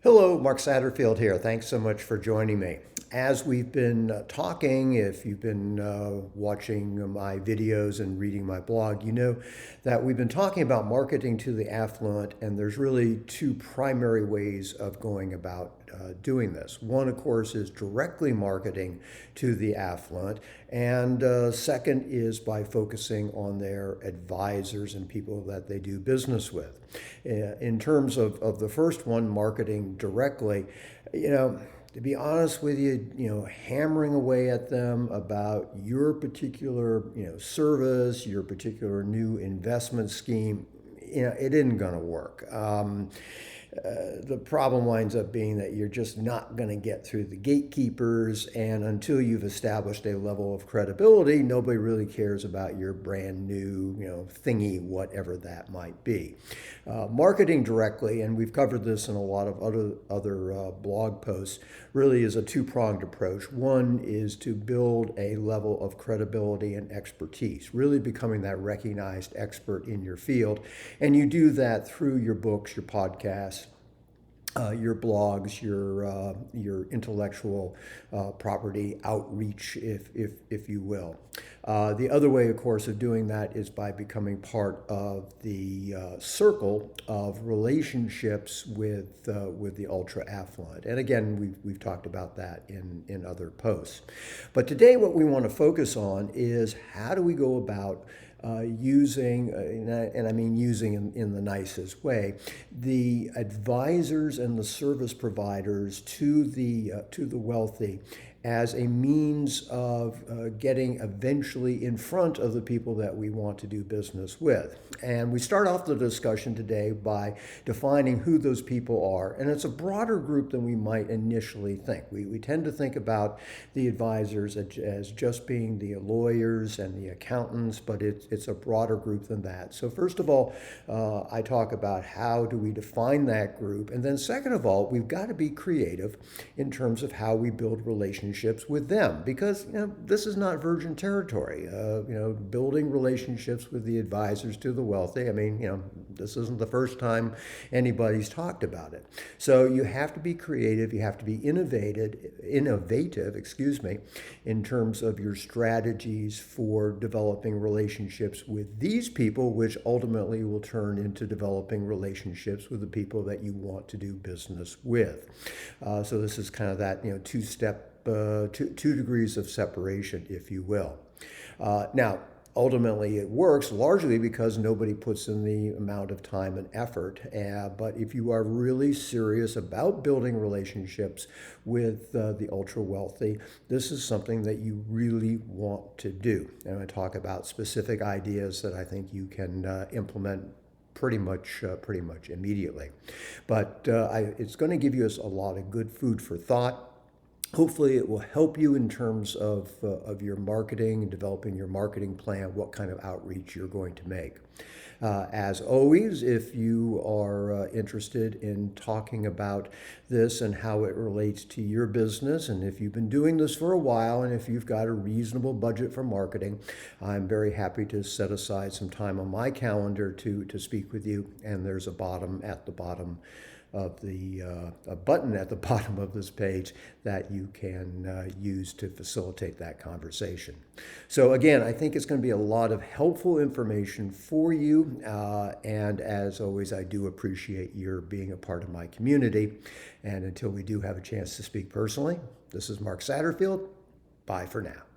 Hello, Mark Satterfield here. Thanks so much for joining me. As we've been talking, if you've been watching my videos and reading my blog, you know that we've been talking about marketing to the affluent, and there's really two primary ways of going about doing this. One, of course, is directly marketing to the affluent, and second is by focusing on their advisors and people that they do business with. In terms of the first one, marketing directly, to be honest with you, hammering away at them about your particular, service, your particular new investment scheme, it isn't going to work. The problem winds up being that you're just not going to get through the gatekeepers, and until you've established a level of credibility, nobody really cares about your brand new, thingy, whatever that might be. Marketing directly, and we've covered this in a lot of other blog posts, really is a two-pronged approach. One is to build a level of credibility and expertise, really becoming that recognized expert in your field, and you do that through your books, your podcasts, your blogs, your intellectual property outreach, if you will. The other way, of course, of doing that is by becoming part of the circle of relationships with the ultra affluent. And again, we've talked about that in other posts. But today, what we want to focus on is how do we go about using, and I mean using in the nicest way, the advisors and the service providers to the wealthy as a means of getting eventually in front of the people that we want to do business with. And we start off the discussion today by defining who those people are. And it's a broader group than we might initially think. We tend to think about the advisors as just being the lawyers and the accountants, but it's a broader group than that. So first of all, I talk about how do we define that group. And then second of all, we've got to be creative in terms of how we build relationships with them, because this is not virgin territory. Building relationships with the advisors to the wealthy. I mean, this isn't the first time anybody's talked about it. So you have to be creative. You have to be innovative, in terms of your strategies for developing relationships with these people, which ultimately will turn into developing relationships with the people that you want to do business with. So this is kind of that two-step. Two degrees of separation, if you will. Now, ultimately, it works largely because nobody puts in the amount of time and effort. But if you are really serious about building relationships with the ultra wealthy, this is something that you really want to do. And I'm going to talk about specific ideas that I think you can implement pretty much immediately. But it's going to give you a lot of good food for thought. Hopefully it will help you in terms of your marketing and developing your marketing plan, what kind of outreach you're going to make. As always, if you are interested in talking about this and how it relates to your business, and if you've been doing this for a while, and if you've got a reasonable budget for marketing, I'm very happy to set aside some time on my calendar to speak with you. And there's a button at the bottom of this page that you can use to facilitate that conversation. So again, I think it's going to be a lot of helpful information for you. And as always, I do appreciate your being a part of my community. And until we do have a chance to speak personally, this is Mark Satterfield. Bye for now.